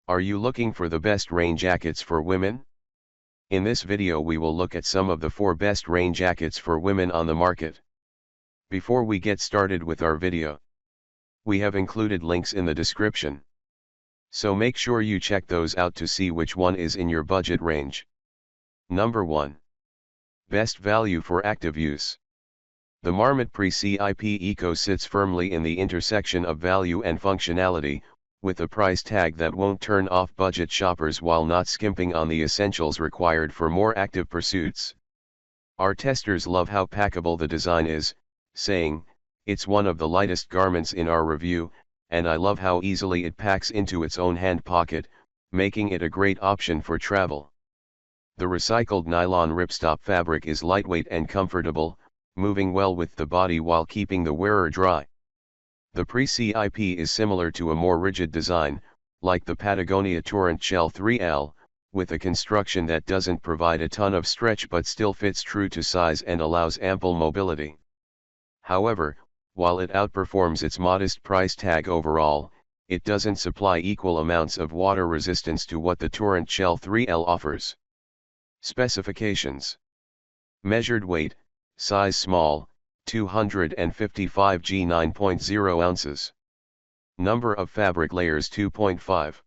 Are you looking for the best rain jackets for women? In this video we will look at some of the 4 best rain jackets for women on the market. Before we get started with our video, we have included links in the description. So make sure you check those out to see which one is in your budget range. Number 1. Best value for active use. The Marmot Pre-CIP Eco sits firmly in the intersection of value and functionality, with a price tag that won't turn off budget shoppers while not skimping on the essentials required for more active pursuits. Our testers love how packable the design is, saying, "It's one of the lightest garments in our review, and I love how easily it packs into its own hand pocket, making it a great option for travel." The recycled nylon ripstop fabric is lightweight and comfortable, moving well with the body while keeping the wearer dry. The Pre-CIP is similar to a more rigid design, like the Patagonia Torrent Shell 3L, with a construction that doesn't provide a ton of stretch but still fits true to size and allows ample mobility. However, while it outperforms its modest price tag overall, it doesn't supply equal amounts of water resistance to what the Torrent Shell 3L offers. Specifications. Measured weight, size small, 255 g 9.0 ounces. Number of fabric layers 2.5.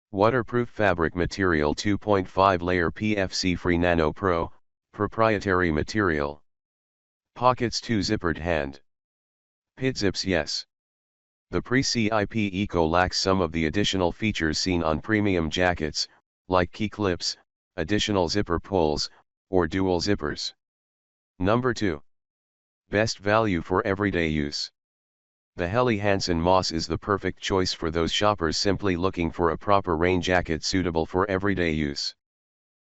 Waterproof fabric material 2.5 layer PFC free Nano Pro, proprietary material. Pockets 2 zippered hand. Pit zips yes. The Pre-CIP Eco lacks some of the additional features seen on premium jackets, like key clips, additional zipper pulls, or dual zippers. Number 2. Best value for everyday use. The Helly Hansen Moss is the perfect choice for those shoppers simply looking for a proper rain jacket suitable for everyday use.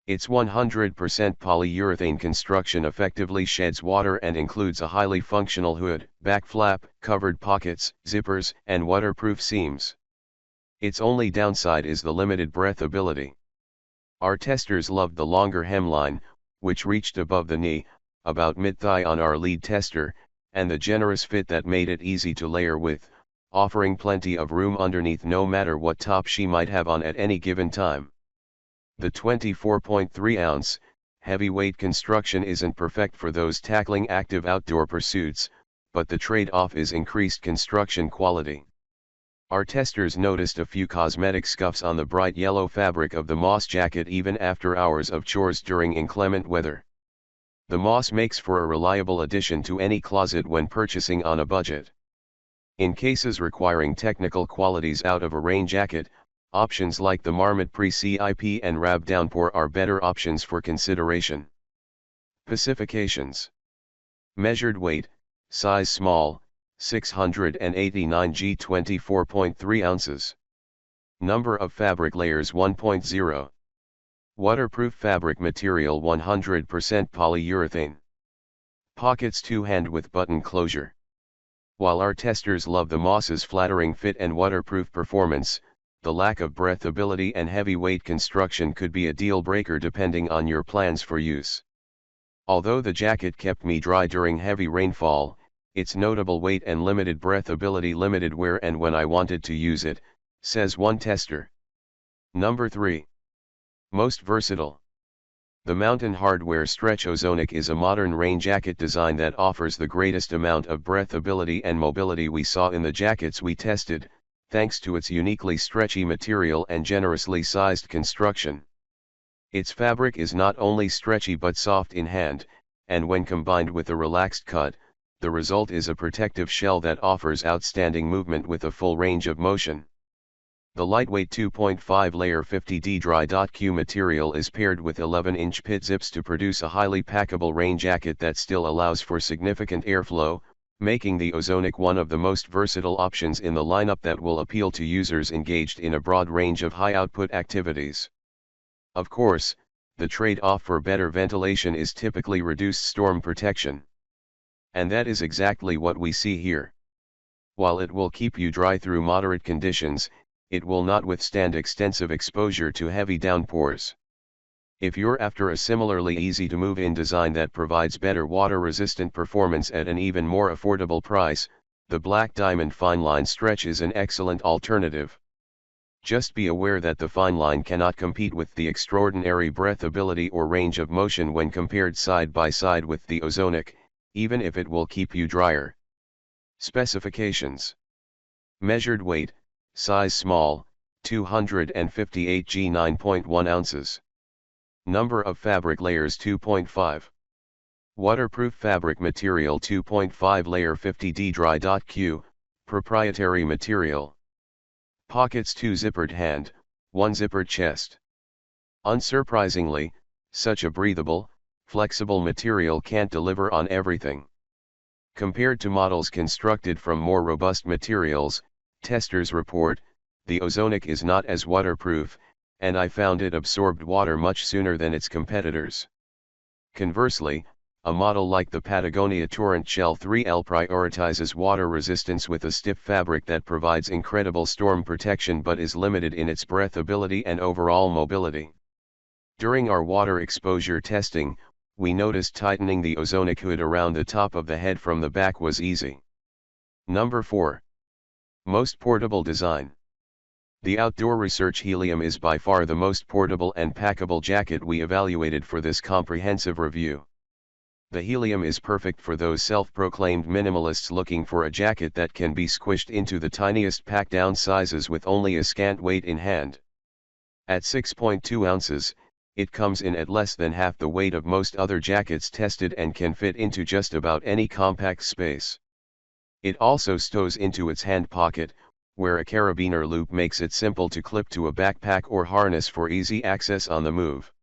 Its 100% polyurethane construction effectively sheds water and includes a highly functional hood, back flap, covered pockets, zippers, and waterproof seams. Its only downside is the limited breathability. Our testers loved the longer hemline, which reached above the knee, about mid-thigh on our lead tester, and the generous fit that made it easy to layer with, offering plenty of room underneath no matter what top she might have on at any given time. The 24.3-ounce, heavyweight construction isn't perfect for those tackling active outdoor pursuits, but the trade-off is increased construction quality. Our testers noticed a few cosmetic scuffs on the bright yellow fabric of the moss jacket even after hours of chores during inclement weather. The moss makes for a reliable addition to any closet when purchasing on a budget. In cases requiring technical qualities out of a rain jacket, options like the Marmot Pre-CIP and Rab Downpour are better options for consideration. Specifications. Measured weight, size small, 689 g 24.3 ounces. Number of fabric layers 1.0. Waterproof fabric material 100% polyurethane. Pockets 2 hand with button closure. While our testers love the Moss's flattering fit and waterproof performance, the lack of breathability and heavyweight construction could be a deal breaker depending on your plans for use. Although the jacket kept me dry during heavy rainfall, its notable weight and limited breathability limited where and when I wanted to use it, says one tester. Number 3. Most versatile. The Mountain Hardwear Stretch Ozonic is a modern rain jacket design that offers the greatest amount of breathability and mobility we saw in the jackets we tested, thanks to its uniquely stretchy material and generously sized construction. Its fabric is not only stretchy but soft in hand, and when combined with a relaxed cut, the result is a protective shell that offers outstanding movement with a full range of motion. The lightweight 2.5 layer 50D dry.Q material is paired with 11-inch pit zips to produce a highly packable rain jacket that still allows for significant airflow, making the Ozonic one of the most versatile options in the lineup that will appeal to users engaged in a broad range of high-output activities. Of course, the trade-off for better ventilation is typically reduced storm protection. And that is exactly what we see here. While it will keep you dry through moderate conditions, it will not withstand extensive exposure to heavy downpours. If you're after a similarly easy to move in design that provides better water-resistant performance at an even more affordable price, the Black Diamond Fine Line Stretch is an excellent alternative. Just be aware that the fine line cannot compete with the extraordinary breathability or range of motion when compared side by side with the ozonic, even if it will keep you drier. Specifications. Measured weight, size small, 258 g 9.1 ounces. Number of fabric layers 2.5. Waterproof fabric material 2.5 layer 50D dry.Q, proprietary material. Pockets 2 zippered hand, 1 zippered chest. Unsurprisingly, such a breathable, flexible material can't deliver on everything. Compared to models constructed from more robust materials, testers report, the ozonic is not as waterproof, and I found it absorbed water much sooner than its competitors. Conversely, a model like the Patagonia Torrent Shell 3L prioritizes water resistance with a stiff fabric that provides incredible storm protection but is limited in its breathability and overall mobility. During our water exposure testing, we noticed tightening the ozonic hood around the top of the head from the back was easy. Number 4. Most portable design. The Outdoor Research Helium is by far the most portable and packable jacket we evaluated for this comprehensive review. The Helium is perfect for those self-proclaimed minimalists looking for a jacket that can be squished into the tiniest pack-down sizes with only a scant weight in hand. At 6.2 ounces, it comes in at less than half the weight of most other jackets tested and can fit into just about any compact space. It also stows into its hand pocket, where a carabiner loop makes it simple to clip to a backpack or harness for easy access on the move.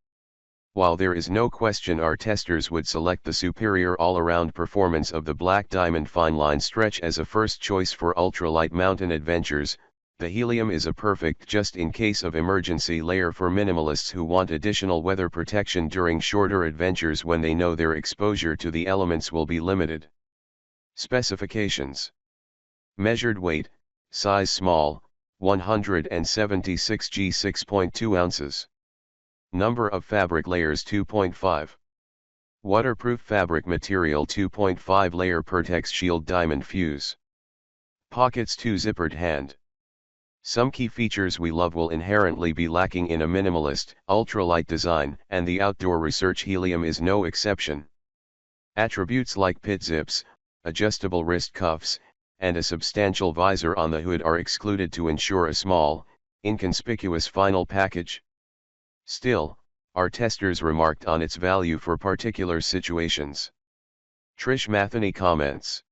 While there is no question our testers would select the superior all-around performance of the Black Diamond Fine Line Stretch as a first choice for ultralight mountain adventures, the Helium is a perfect just-in-case of emergency layer for minimalists who want additional weather protection during shorter adventures when they know their exposure to the elements will be limited. Specifications. Measured weight, size small, 176 g 6.2 ounces. Number of fabric layers 2.5. Waterproof fabric material 2.5 layer Pertex Shield Diamond Fuse. Pockets 2 zippered hand. Some key features we love will inherently be lacking in a minimalist, ultralight design, and the Outdoor Research Helium is no exception. Attributes like pit zips, adjustable wrist cuffs, and a substantial visor on the hood are excluded to ensure a small, inconspicuous final package. Still, our testers remarked on its value for particular situations. Trish Matheny comments.